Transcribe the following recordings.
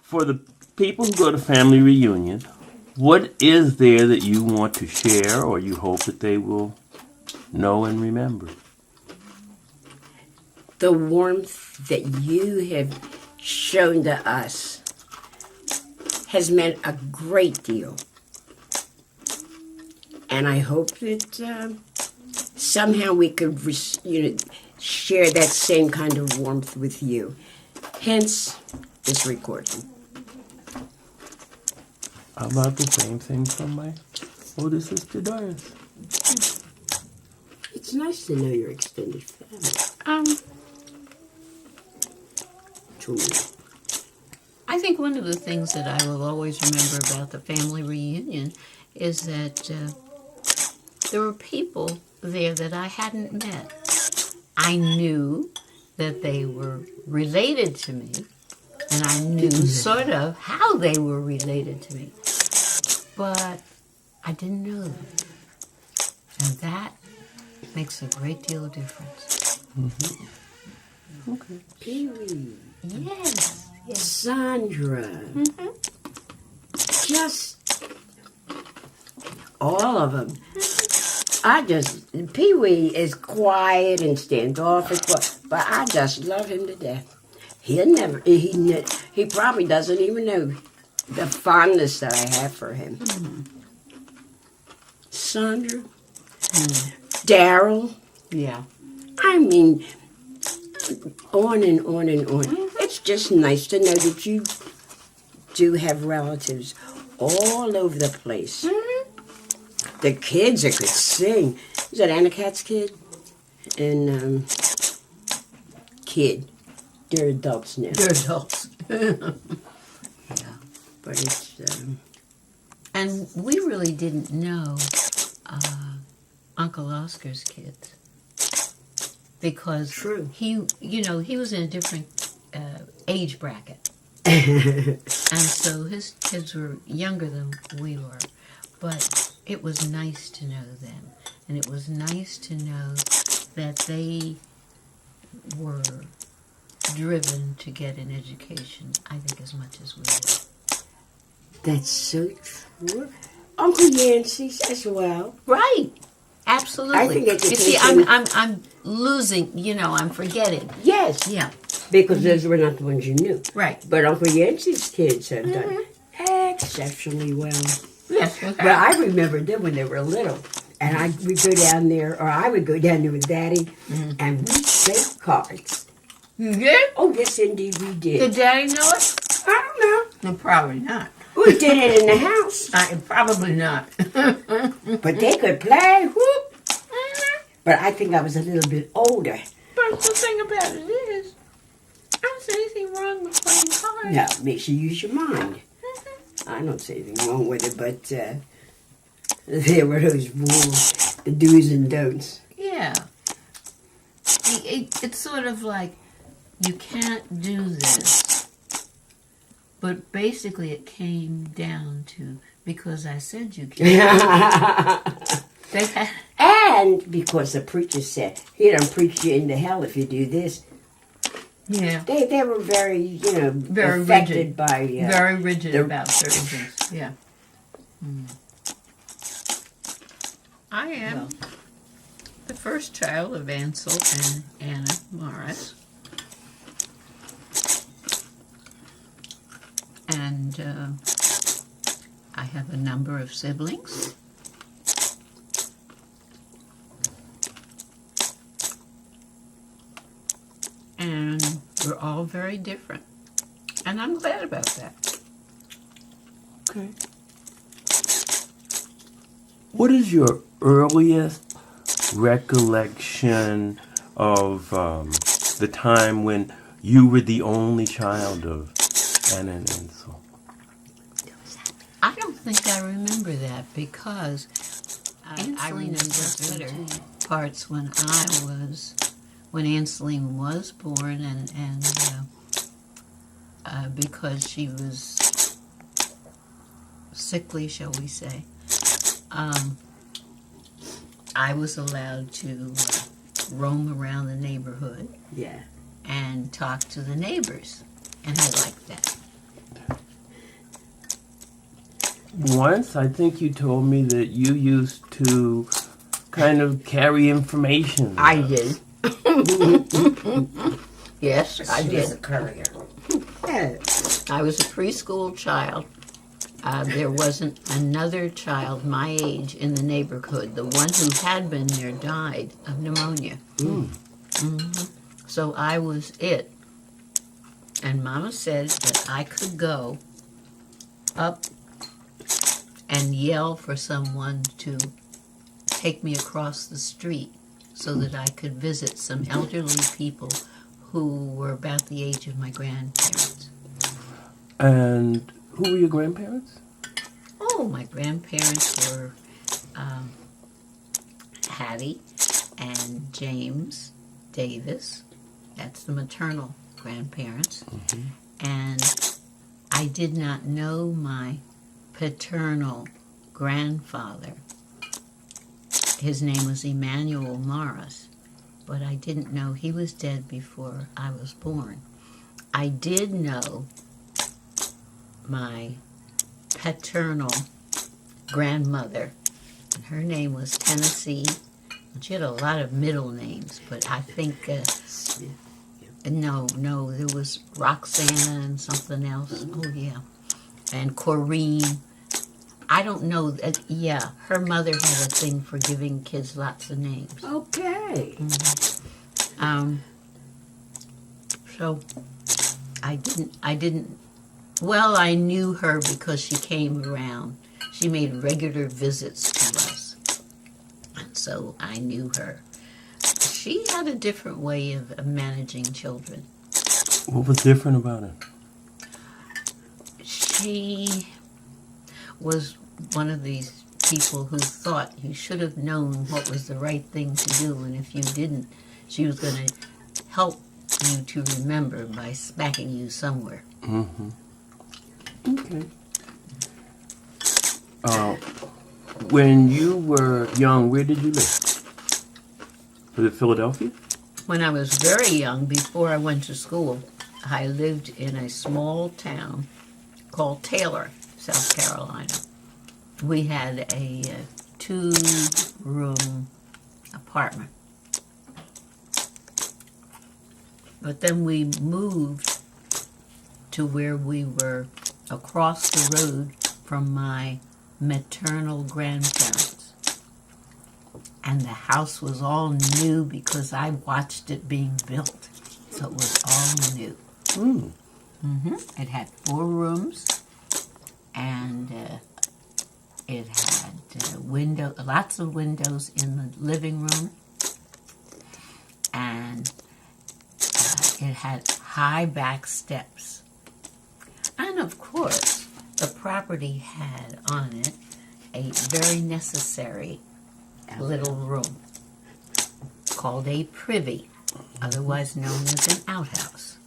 For the people who go to family reunion, what is there that you want to share or you hope that they will know and remember? The warmth that you have shown to us has meant a great deal. And I hope that somehow we could, share that same kind of warmth with you. Hence, this recording. How about the same thing from my older sister Doris? It's nice to know your extended family. To me. I think one of the things that I will always remember about the family reunion is that there were people there that I hadn't met. I knew that they were related to me, and I knew sort of how they were related to me, but I didn't know them. And that makes a great deal of difference. Mm-hmm. Okay. Pee-wee. Yes. Sandra. Just all of them. Pee-wee is quiet and standoffish, but I just love him to death. He probably doesn't even know the fondness that I have for him. Sandra. Daryl. Yeah. I mean, on and on and on. It's just nice to know that you do have relatives all over the place. The kids that could sing. Is that Anna Kat's kid? And kid. They're adults now. They're adults. Yeah. But it's... And we really didn't know Uncle Oscar's kids. Because True. he was in a different age bracket. And so his kids were younger than we were. But it was nice to know them. And it was nice to know that they were driven to get an education, I think, as much as we did. That's so true. Uncle Yancey's as well. Right. Absolutely. I think education... You see, I'm losing, I'm forgetting. Yes. Yeah. Because those were not the ones you knew. Right. But Uncle Yancey's kids have done exceptionally well. Yes. But I remember them when they were little. And we'd go down there, or I would go down there with Daddy, and we'd play cards. You did? Oh, yes, indeed, we did. Did Daddy know it? I don't know. No, probably not. We did it in the house. Probably not. But they could play, whoop. But I think I was a little bit older. But the thing about it is, I don't see anything wrong with playing cards. No, it makes you use your mind. I don't see anything wrong with it, but there were those rules, the do's and don'ts. Yeah. It's sort of like, you can't do this. But basically it came down to, because I said you can't. And because the preacher said, he don't preach you into hell if you do this. Yeah. They were very, very affected rigid. by... very rigid about certain things. Yeah. I am the first child of Ansel and Anna Morris. And I have a number of siblings. And we're all very different. And I'm glad about that. Okay. What is your earliest recollection of the time when you were the only child of Anna and Ansel? I don't think I remember that because I remember better parts when Anseline was born and because she was sickly, shall we say, I was allowed to roam around the neighborhood Yeah. and talk to the neighbors, and I liked that. once I think you told me that you used to kind of carry information. I did. Yes, I She was a did. courier. Yeah. I was a preschool child. There wasn't another child my age in the neighborhood. The one who had been there died of pneumonia. So I was it. And Mama said that I could go up and yell for someone to take me across the street so that I could visit some elderly people who were about the age of my grandparents. And who were your grandparents? Oh, my grandparents were Hattie and James Davis. That's the maternal grandparents. And I did not know my paternal grandfather. His name was Emmanuel Morris, but I didn't know he was dead before I was born. I did know my paternal grandmother, and her name was Tennessee. And she had a lot of middle names, but I think no, there was Roxanne and something else. Oh yeah, and Corrine. I don't know. Yeah, her mother had a thing for giving kids lots of names. Okay. So I didn't. Well, I knew her because she came around. She made regular visits to us, and so I knew her. She had a different way of managing children. What was different about it? She was one of these people who thought you should have known what was the right thing to do, and if you didn't, she was going to help you to remember by smacking you somewhere. Okay. When you were young, where did you live? Was it Philadelphia? When I was very young, before I went to school, I lived in a small town called Taylor, South Carolina. We had a 2-room apartment. But then we moved to where we were across the road from my maternal grandparents. And the house was all new because I watched it being built. So it was all new. It had 4 rooms, and it had lots of windows in the living room, and it had high back steps. And of course, the property had on it a very necessary little room called a privy, otherwise known as an outhouse.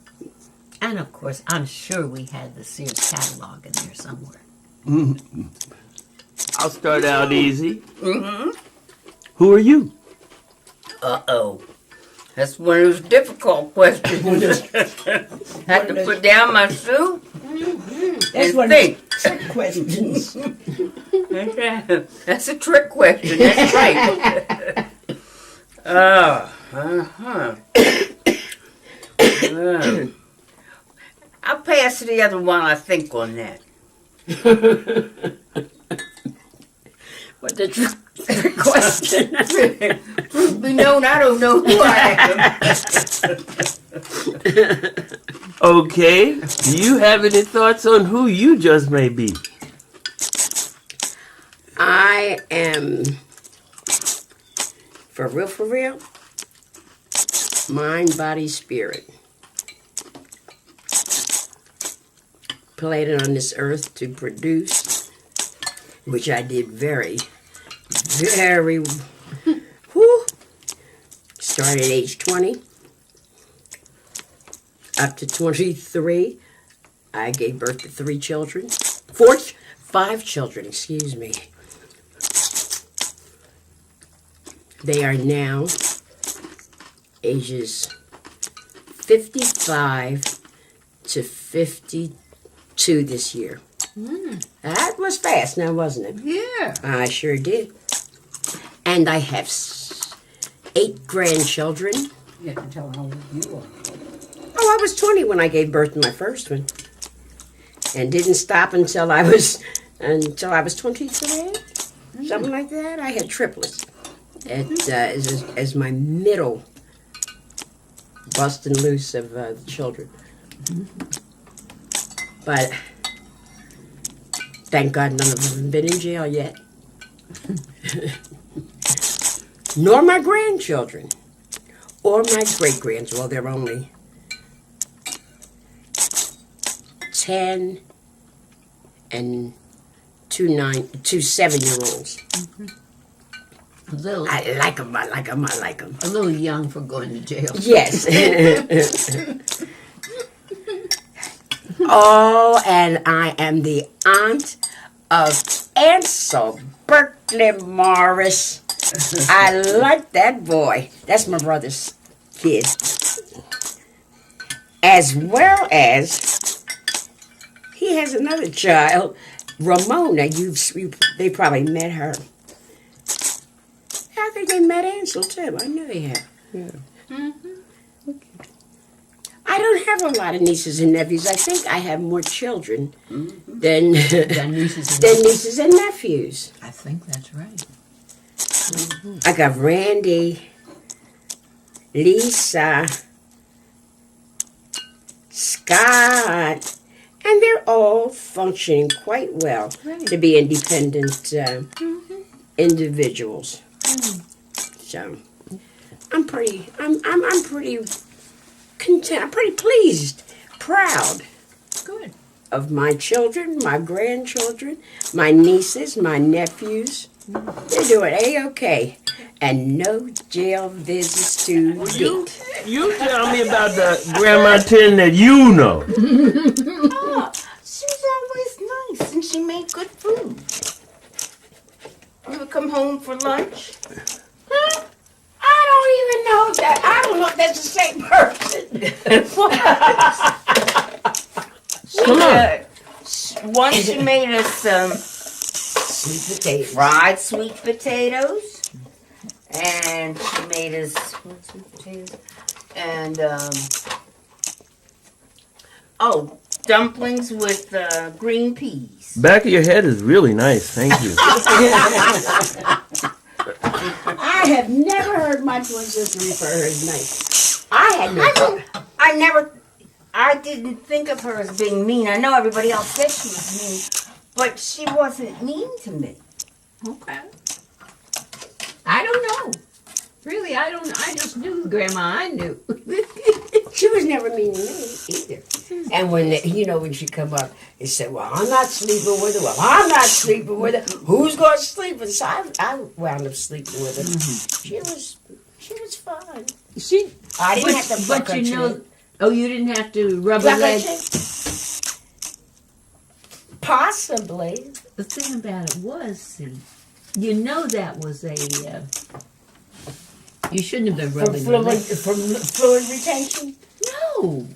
And of course, I'm sure we had the Sears catalog in there somewhere. I'll start out easy. Who are you? Uh-oh. That's one of those difficult questions. Had to put down my soup That's and one think. of the trick questions. That's a trick question. That's right. I'll pass to the other one, I think, on that. What the trick question? Truth be known, I don't know who I am. Okay. Do you have any thoughts on who you just may be? I am, for real, mind, body, spirit. Planted on this earth to produce, which I did very, started at age 20. Up to 23, I gave birth to 5 children, excuse me. They are now ages 55 to 52 this year. That was fast now, wasn't it? Yeah. I sure did. And I have 8 grandchildren. You have to tell how old you are. Oh, I was 20 when I gave birth to my first one. And didn't stop until I was 23, something like that. I had triplets as my middle busting loose of the children. But thank God none of them have been in jail yet. Nor my grandchildren. Or my great-grands. Well, they're only 10 and 2 7-year-olds. A little, I like them, I like them, I like them. a little young for going to jail. Yes. Oh, and I am the aunt of Ansel Berkeley Morris. I like that boy. That's my brother's kid. As well as he has another child, Ramona. They probably met her. I think they met Ansel too. I know they have. Yeah. I don't have a lot of nieces and nephews. I think I have more children than nieces and nephews. I think that's right. I got Randy, Lisa, Scott, and they're all functioning quite well to be independent individuals. So I'm pretty content. I'm pretty pleased, proud Good. of my children, my grandchildren, my nieces, my nephews. They're doing A-okay. And no jail visits to date. You tell me about the Grandma Tin that you know. Oh, she was always nice and she made good food. You would come home for lunch? Huh? I don't even know that. I don't know if that's the same person. Come on. Once she made us some Sweet potatoes. fried sweet potatoes. And she made us sweet potatoes. And, dumplings with green peas. Back of your head is really nice. Thank you. I have never heard my twin sister refer her as nice. I didn't think of her as being mean. I know everybody else said she was mean, but she wasn't mean to me. Okay. I don't know. Really, I just knew the grandma I knew. She was never mean to me either. And when she come up and said, "Well, I'm not sleeping with her. Well, I'm not sleeping with her. Who's going to sleep with her?" So I wound up sleeping with her. She was fine. I didn't have to fuck her chin. Oh, you didn't have to rub her Fuck her leg. chin? Possibly. The thing about it was, see, that was a. You shouldn't have been rubbing her leg. From fluid retention. No,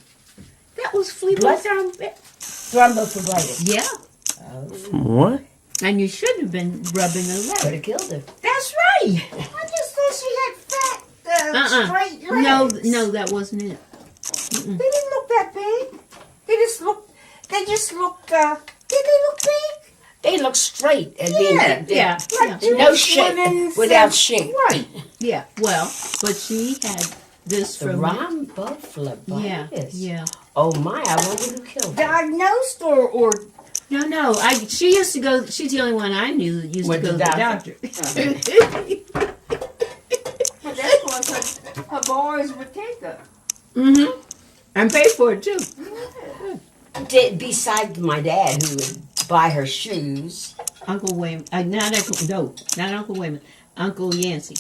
that was flea Blood thrombophlebitis. Yeah, What? and you shouldn't have been rubbing her Could leg. have killed her. That's right. I just thought she had fat, straight legs. No, that wasn't it. They didn't look that big. They just look big? Did they look big? They look straight and Yeah. no shape, without shape. Right. Yeah. Well, but she had this The from. rhombophlebitis. Yeah. Oh my! I wonder who killed her. Diagnosed or No. She used to go. She's the only one I knew that used Went to go to to the doctor. that's what her boys would take her. Mm-hmm. And pay for it too. Besides my dad, who would buy her shoes. Uncle Wayman. Not Uncle Wayman. Uncle Yancey.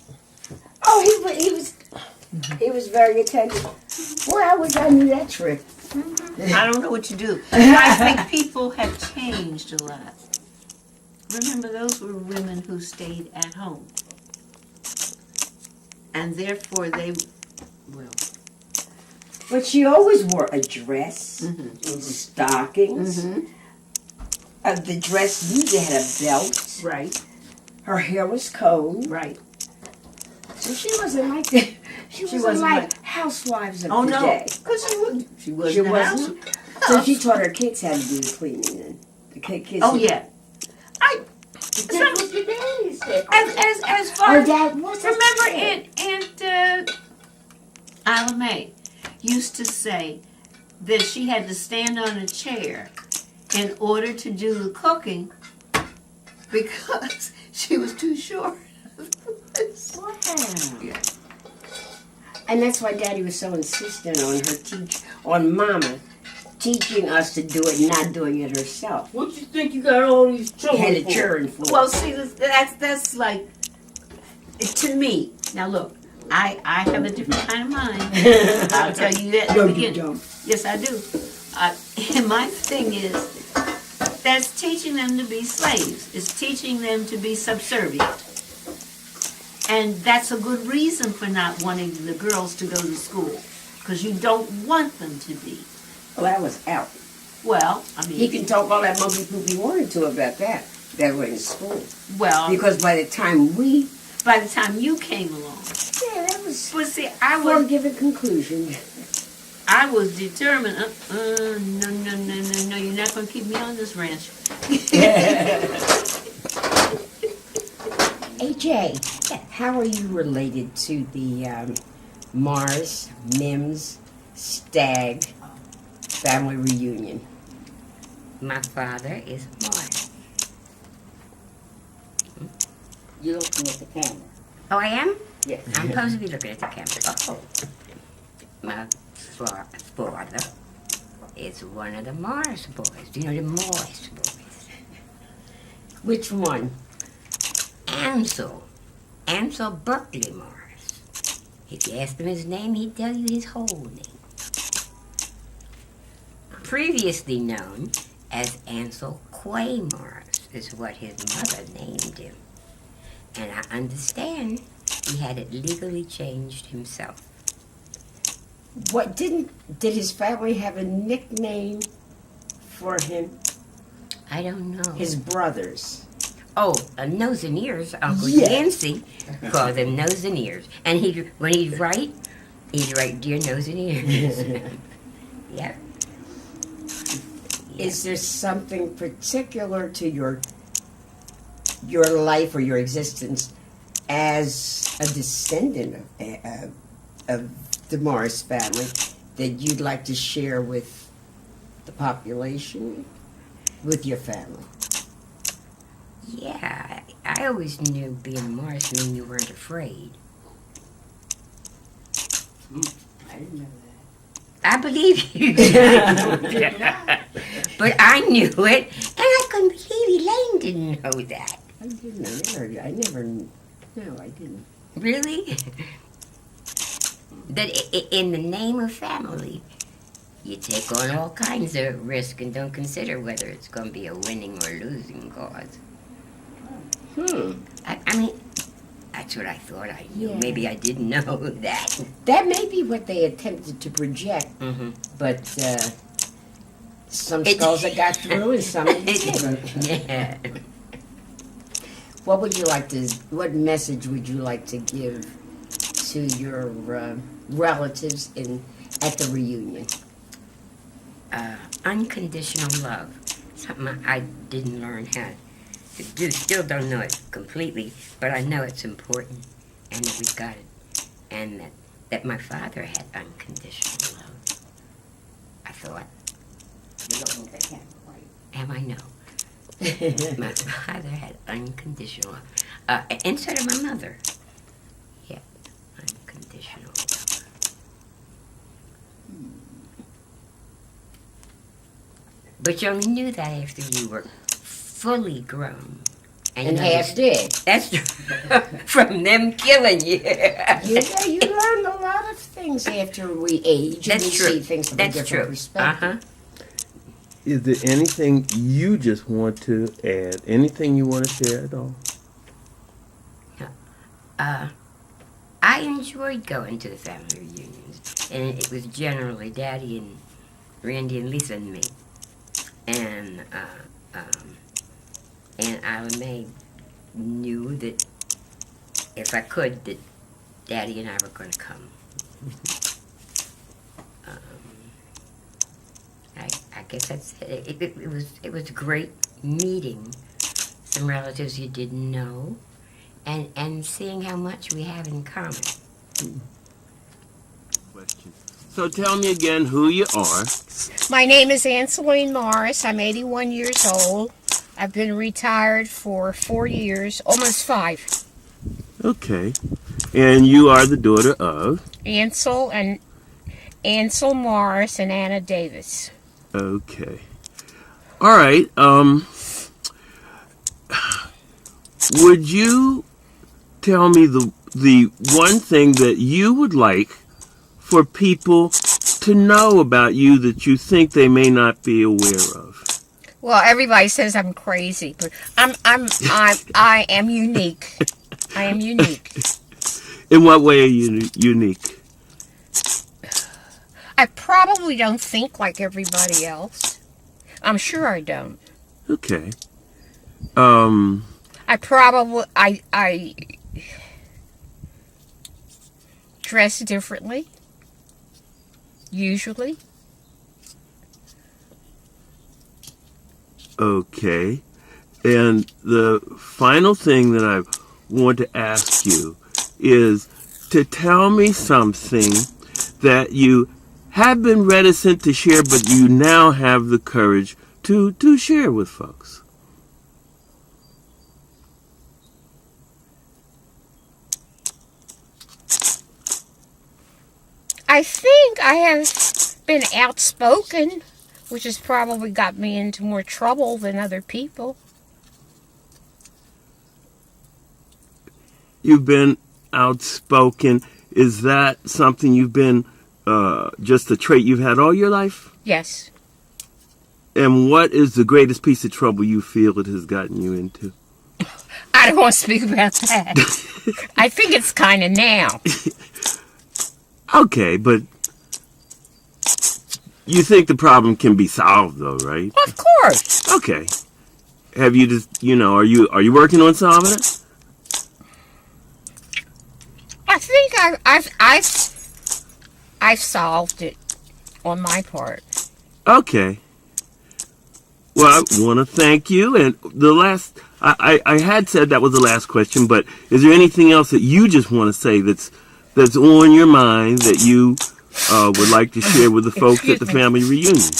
Oh, he was very attentive. Boy, I wish I knew that trick. I don't know what you do. I think people have changed a lot. Remember, those were women who stayed at home. And therefore But she always wore a dress, and stockings, The dress usually had a belt. Right. Her hair was combed. Right. So she wasn't like that. She wasn't like housewives of today. Because she wasn't. She wasn't. She a house- wasn't. So she taught her kids how to do the cleaning. And the kids. Oh yeah. That's what your daddy said. As far Her as dad was. remember, Aunt Isla Mae used to say that she had to stand on a chair in order to do the cooking because she was too short. Wow. Yeah. And that's why Daddy was so insistent on on Mama teaching us to do it, not doing it herself. What you think you got all these Had children a for? children for. Well, see, that's like to me. Now look, I have a different kind of mind. I'll tell you that in No, the you beginning. don't. Yes, I do. And my thing is, that's teaching them to be slaves. It's teaching them to be subservient. And that's a good reason for not wanting the girls to go to school, because you don't want them to be. Well, that was out. Well, I mean, He can talk all that monkey poop he wanted to about that. That was in school. well, Because by the time by the time you came along, yeah, that was but see, I for a was given conclusion. determined. No, you're not going to keep me on this ranch. AJ, how are you related to the Mars, Mims, Stagg family reunion? My father is Mark. You're looking at the camera. Oh, I am? Yes. I'm supposed to be looking at the camera. Oh. My father is one of the Morris boys. Do you know the Morris boys? Which one? Ansel. Ansel Berkeley Morris. If you asked him his name, he'd tell you his whole name. Previously known as Ansel Quay Morris is what his mother named him. And I understand he had it legally changed himself. What did his family have a nickname for him? I don't know. His brothers. Nose and ears. Uncle Yeah. Yancey called them nose and ears. And when he'd write dear nose and ears. Yeah. Is there something particular to your life or your existence as a descendant of the Morris family that you'd like to share with the population, with your family? Yeah, I always knew being a Morris mean you weren't afraid. I didn't know I believe you. But I knew it, and I couldn't believe Elaine didn't know that. I didn't. I never. No, I didn't. Really? That in the name of family, you take on all kinds of risk and don't consider whether it's going to be a winning or losing cause. I mean, that's what I thought I knew. Yeah. Maybe I didn't know that. That may be what they attempted to project, Mm-hmm. but some skulls that got through and some that didn't. Yeah. What message would you like to give to your relatives at the reunion? Unconditional love. Something I didn't learn how to do. Still don't know it completely, but I know it's important and that we've got it. And that my father had unconditional love. I thought. You're looking at the camera, right? And I know. My father had unconditional love. Instead of my mother. Yeah, unconditional love. But you only knew that after you were fully grown. And half did. That's from them killing you. You learn a lot of things after we age. And That's we true. see things from a That's different true. perspective. Is there anything you just want to add? Anything you want to share at all? I enjoyed going to the family reunions, and it was generally Daddy and Randy and Lisa and me. And Aunt Isla Mae knew that if I could, that Daddy and I were going to come. I guess that's it. It was great meeting some relatives you didn't know, and seeing how much we have in common. So tell me again who you are. My name is Ansel Morris. I'm 81 years old. I've been retired for 4 years, almost 5. Okay. And you are the daughter of? Ansel Morris and Anna Davis. Okay. All right. Would you tell me the one thing that you would like for people to know about you that you think they may not be aware of? Well, everybody says I'm crazy, but I am unique. I am unique. In what way are you unique? I probably don't think like everybody else. I'm sure I don't. Okay. I dress differently. Usually. Okay. And the final thing that I want to ask you is to tell me something that you have been reticent to share, but you now have the courage to share with folks. I think I have been outspoken, which has probably got me into more trouble than other people. You've been outspoken. Is that something you've been, just a trait you've had all your life? Yes. And what is the greatest piece of trouble you feel it has gotten you into? I don't want to speak about that. I think it's kind of now. Okay, but you think the problem can be solved, though, right? Of course. Okay. Have you just, are you working on solving it? I think I've solved it on my part. Okay. Well, I want to thank you. And the last, I had said that was the last question, but is there anything else that you just want to say that's on your mind that you would like to share with the folks at the family reunion?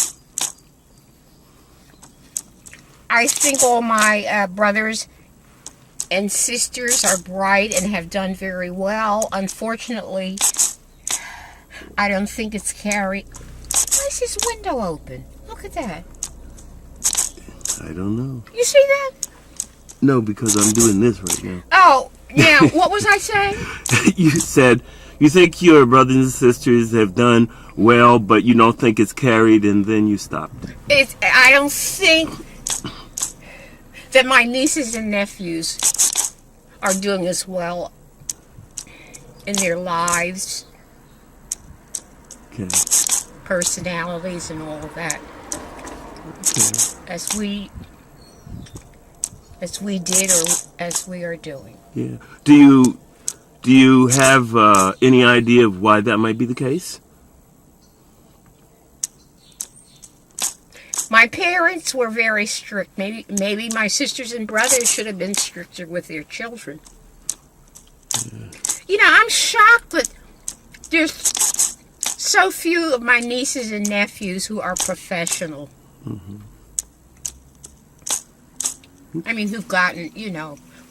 I think all my brothers and sisters are bright and have done very well. Unfortunately, I don't think it's carried. Why is this window open? Look at that. I don't know. You see that? No, because I'm doing this right now. Oh, yeah. What was I saying? You said you think your brothers and sisters have done well, but you don't think it's carried, and then you stopped. I don't think that my nieces and nephews are doing as well in their lives, Okay. personalities, and all of that Okay. as we did or as we are doing. Yeah. Do you have any idea of why that might be the case? My parents were very strict. Maybe my sisters and brothers should have been stricter with their children. Yeah. I'm shocked that there's so few of my nieces and nephews who are professional. Mm-hmm. I mean, who've gotten,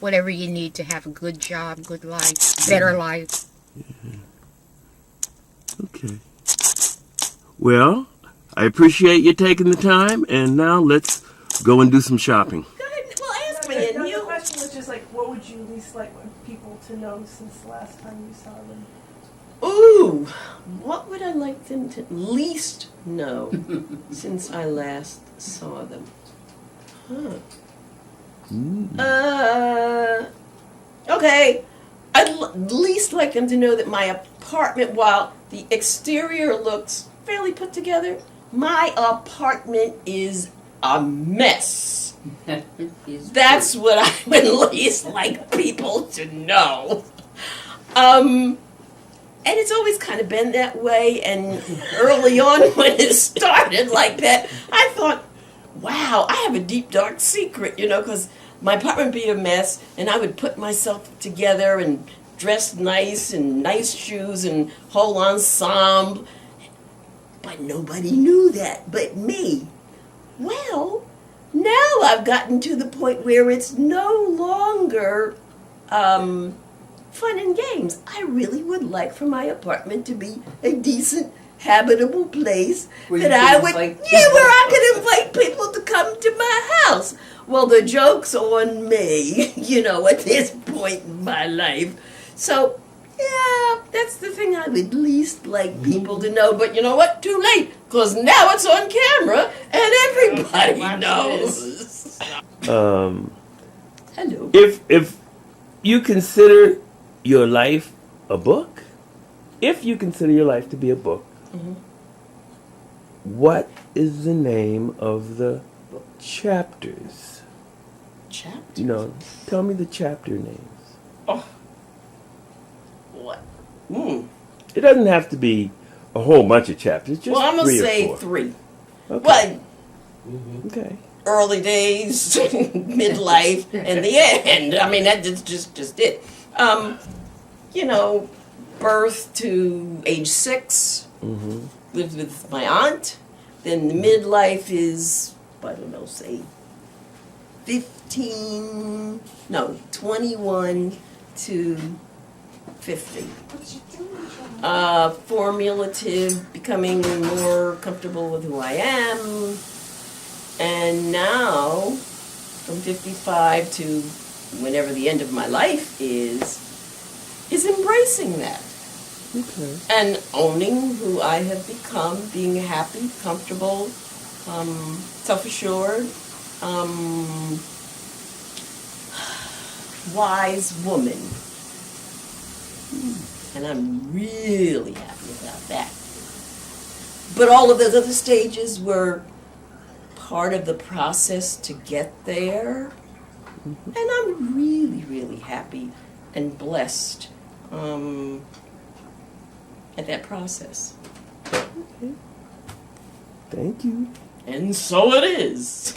whatever you need to have a good job, good life, better life. Yeah. Okay. Well, I appreciate you taking the time, and now let's go and do some shopping. Go ahead. Well, ask me. And the question was just what would you least like people to know since the last time you saw them? Ooh, what would I like them to least know since I last saw them? Huh. Okay. I'd least like them to know that my apartment, while the exterior looks fairly put together, my apartment is a mess. That's what I would least like people to know. And it's always kind of been that way. And early on, when it started like that, I thought, wow, I have a deep, dark secret, because my apartment would be a mess, and I would put myself together and dress nice and nice shoes and whole ensemble. But nobody knew that but me. Well, now I've gotten to the point where it's no longer fun and games. I really would like for my apartment to be a decent, habitable place where I could invite people to come to my house. Well, the joke's on me, at this point in my life. So, yeah, that's the thing I would least like people to know. But you know what? Too late, because now it's on camera and everybody knows. Hello. If you consider your life a book, if you consider your life to be a book, what is the name of the chapters? Chapters? Tell me the chapter names. Oh. What? It doesn't have to be a whole bunch of chapters. Just I'm going to say 4. 3. Okay. Well, Okay. early days, midlife, and the end. I mean, that's just it. Birth to age 6, lived with my aunt. Then the midlife is, say 21 to 50. Formulative, becoming more comfortable with who I am. And now, from 55 to whenever the end of my life is embracing that. Okay. And owning who I have become, being happy, comfortable, self-assured, wise woman. And I'm really happy about that. But all of those other stages were part of the process to get there. And I'm really, really happy and blessed at that process. Okay. Thank you. And so it is.